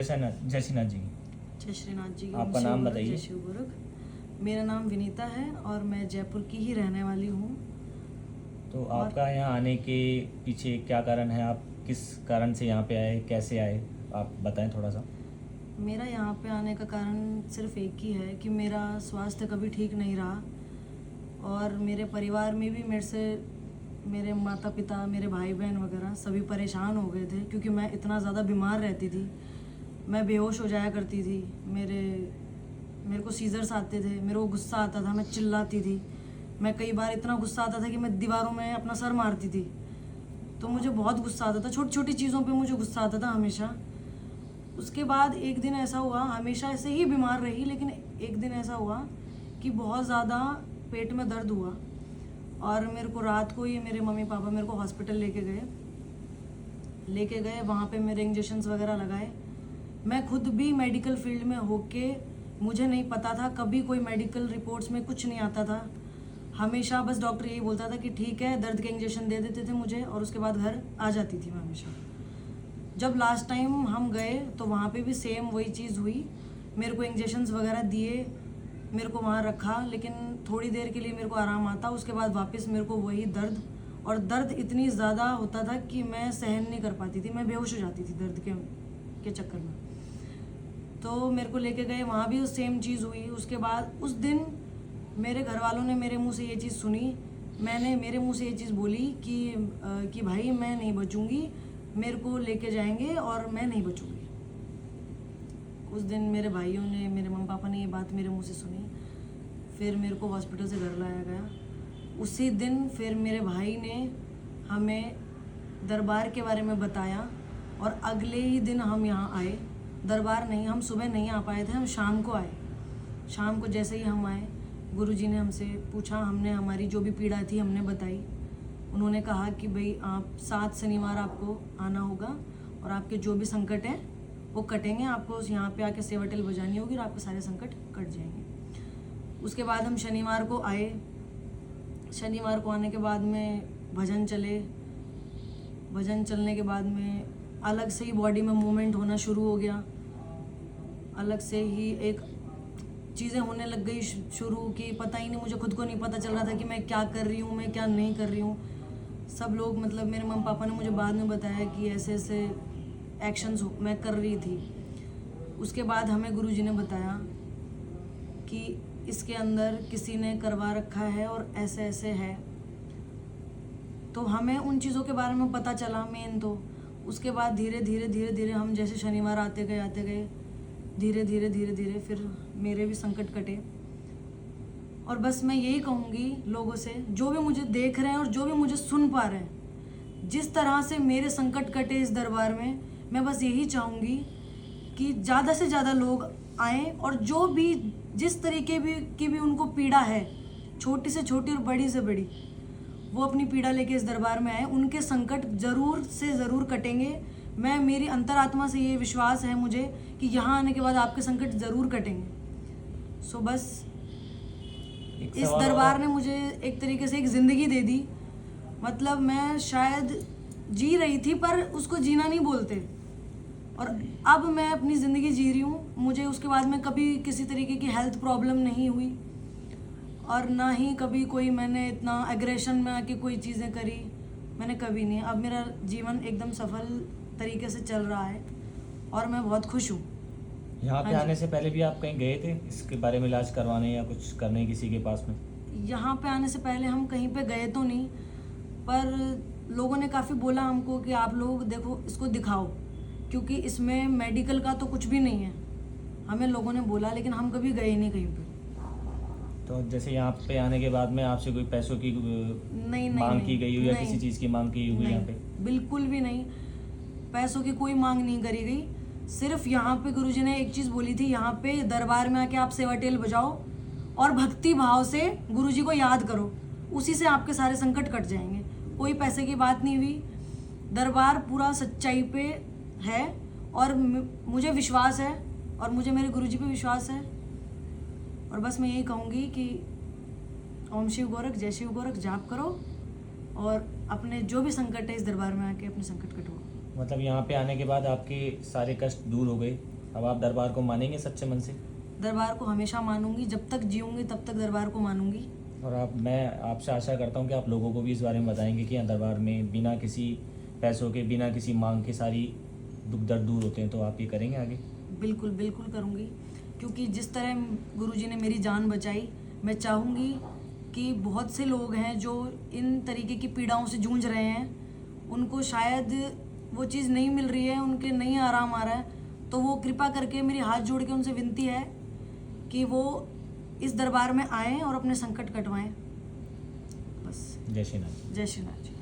जय श्रीनाथ जी। जय श्रीनाथ जी। आपका नाम बताइए। जय शिव गोरख। मेरा नाम विनीता है और मैं जयपुर की ही रहने वाली हूँ। तो आपका यहाँ आने के पीछे क्या कारण है? आप किस कारण से यहाँ पे आए, कैसे आए, आप बताएं थोड़ा सा। मेरा यहाँ पे आने का कारण सिर्फ एक ही है कि मेरा स्वास्थ्य कभी ठीक नहीं रहा और मेरे परिवार में भी मेरे माता पिता, मेरे भाई बहन वगैरह सभी परेशान हो गए थे क्योंकि मैं इतना ज़्यादा बीमार रहती थी। मैं बेहोश हो जाया करती थी। मेरे को सीजर्स आते थे, मेरे को गुस्सा आता था, मैं चिल्लाती थी। मैं कई बार इतना गुस्सा आता था कि मैं दीवारों में अपना सर मारती थी। तो मुझे बहुत गुस्सा आता था, छोटी छोटी चीज़ों पे मुझे गुस्सा आता था हमेशा। उसके बाद एक दिन ऐसा हुआ, हमेशा ऐसे ही बीमार रही, लेकिन एक दिन ऐसा हुआ कि बहुत ज़्यादा पेट में दर्द हुआ और मेरे को रात को ही मेरे मम्मी पापा मेरे को हॉस्पिटल लेके गए। वहाँ पे मेरे इंजेक्शन्स वगैरह लगाए। मैं खुद भी मेडिकल फील्ड में होके मुझे नहीं पता था, कभी कोई मेडिकल रिपोर्ट्स में कुछ नहीं आता था। हमेशा बस डॉक्टर यही बोलता था कि ठीक है, दर्द के इंजेक्शन दे देते थे मुझे और उसके बाद घर आ जाती थी मैं हमेशा। जब लास्ट टाइम हम गए तो वहाँ पे भी सेम वही चीज़ हुई। मेरे को इंजेक्शन्स वगैरह दिए, मेरे को वहाँ रखा, लेकिन थोड़ी देर के लिए मेरे को आराम आता, उसके बाद वापस मेरे को वही दर्द, और दर्द इतनी ज़्यादा होता था कि मैं सहन नहीं कर पाती थी, मैं बेहोश हो जाती थी दर्द के चक्कर में। तो मेरे को लेके गए, वहाँ भी उस सेम चीज़ हुई। उसके बाद उस दिन मेरे घर वालों ने मेरे मुंह से ये चीज़ सुनी, मैंने मेरे मुंह से ये चीज़ बोली कि भाई मैं नहीं बचूंगी, मेरे को लेके जाएंगे और मैं नहीं बचूंगी। उस दिन मेरे भाइयों ने, मेरे मम्मी पापा ने ये बात मेरे मुंह से सुनी। फिर मेरे को हॉस्पिटल से घर लाया गया। उसी दिन फिर मेरे भाई ने हमें दरबार के बारे में बताया और अगले ही दिन हम यहाँ आए। दरबार नहीं, हम सुबह नहीं आ पाए थे, हम शाम को आए। शाम को जैसे ही हम आए, गुरुजी ने हमसे पूछा, हमने हमारी जो भी पीड़ा थी हमने बताई। उन्होंने कहा कि भाई आप 7 शनिवार आपको आना होगा और आपके जो भी संकट हैं वो कटेंगे, आपको यहाँ पे आके सेवा टेल बजानी होगी और आपके सारे संकट कट जाएंगे। उसके बाद हम शनिवार को आए। शनिवार को आने के बाद में भजन चले। भजन चलने के बाद में अलग से ही बॉडी में मूवमेंट होना शुरू हो गया। अलग से ही एक चीज़ें होने लग गई शुरू की, पता ही नहीं, मुझे खुद को नहीं पता चल रहा था कि मैं क्या कर रही हूँ, मैं क्या नहीं कर रही हूँ। सब लोग, मतलब मेरे मम्मी पापा ने मुझे बाद में बताया कि ऐसे ऐसे एक्शंस मैं कर रही थी। उसके बाद हमें गुरुजी ने बताया कि इसके अंदर किसी ने करवा रखा है और ऐसे ऐसे है। तो हमें उन चीज़ों के बारे में पता चला मेन तो। उसके बाद धीरे धीरे हम जैसे शनिवार आते गए धीरे धीरे फिर मेरे भी संकट कटे। और बस मैं यही कहूँगी लोगों से, जो भी मुझे देख रहे हैं और जो भी मुझे सुन पा रहे हैं, जिस तरह से मेरे संकट कटे इस दरबार में, मैं बस यही चाहूँगी कि ज़्यादा से ज़्यादा लोग आएँ और जो भी जिस तरीके की भी उनको पीड़ा है, छोटी से छोटी और बड़ी से बड़ी, वो अपनी पीड़ा लेके इस दरबार में आए। उनके संकट ज़रूर से ज़रूर कटेंगे। मेरी अंतरात्मा से ये विश्वास है मुझे कि यहाँ आने के बाद आपके संकट ज़रूर कटेंगे। सो बस इस दरबार ने मुझे एक तरीके से एक ज़िंदगी दे दी। मतलब मैं शायद जी रही थी पर उसको जीना नहीं बोलते, और अब मैं अपनी ज़िंदगी जी रही हूँ। मुझे उसके बाद में कभी किसी तरीके की हेल्थ प्रॉब्लम नहीं हुई और ना ही कभी कोई मैंने इतना एग्रेशन में आके कोई चीज़ें करी, मैंने कभी नहीं। अब मेरा जीवन एकदम सफल तरीके से चल रहा है और मैं बहुत खुश हूँ। यहाँ पे आने से पहले भी आप कहीं गए थे इसके बारे में इलाज करवाने या कुछ करने किसी के पास में? यहाँ पे आने से पहले हम कहीं पे गए तो नहीं, पर लोगों ने काफ़ी बोला हमको कि आप लोग देखो इसको दिखाओ, क्योंकि इसमें मेडिकल का तो कुछ भी नहीं है, हमें लोगों ने बोला, लेकिन हम कभी गए नहीं कहीं पे। तो जैसे यहाँ पे आने के बाद में आपसे कोई पैसों की मांग की गई हो या किसी चीज़ की मांग की हुई यहाँ पे? बिल्कुल भी नहीं, पैसों की कोई मांग नहीं करी गई। सिर्फ यहाँ पे गुरुजी ने एक चीज़ बोली थी, यहाँ पे दरबार में आके आप सेवा टेल बजाओ और भक्ति भाव से गुरुजी को याद करो, उसी से आपके सारे संकट कट जाएंगे। कोई पैसे की बात नहीं हुई। दरबार पूरा सच्चाई पे है और मुझे विश्वास है और मुझे मेरे गुरुजी पे विश्वास है। और बस मैं यही कहूँगी कि ओम शिव गोरख, जय शिव गोरख जाप करो और अपने जो भी संकट है इस दरबार में आके अपने संकट कटवाओ। मतलब यहाँ पे आने के बाद आपके सारे कष्ट दूर हो गए, अब आप दरबार को मानेंगे सच्चे मन से? दरबार को हमेशा मानूंगी, जब तक जीऊंगी तब तक दरबार को मानूंगी। और मैं आपसे आशा करता हूँ कि आप लोगों को भी इस बारे में बताएंगे कि यहाँ दरबार में बिना किसी पैसों के, बिना किसी मांग के सारी दुख दर्द दूर होते हैं। तो आप ये करेंगे आगे? बिल्कुल बिल्कुल करूँगी, क्योंकि जिस तरह गुरुजी ने मेरी जान बचाई, मैं चाहूँगी कि बहुत से लोग हैं जो इन तरीके की पीड़ाओं से जूझ रहे हैं, उनको शायद वो चीज़ नहीं मिल रही है, उनके नहीं आराम आ रहा है, तो वो कृपा करके मेरी हाथ जोड़ के उनसे विनती है कि वो इस दरबार में आएँ और अपने संकट कटवाएं। बस। जय श्री नाथ। जय श्री नाथ जी।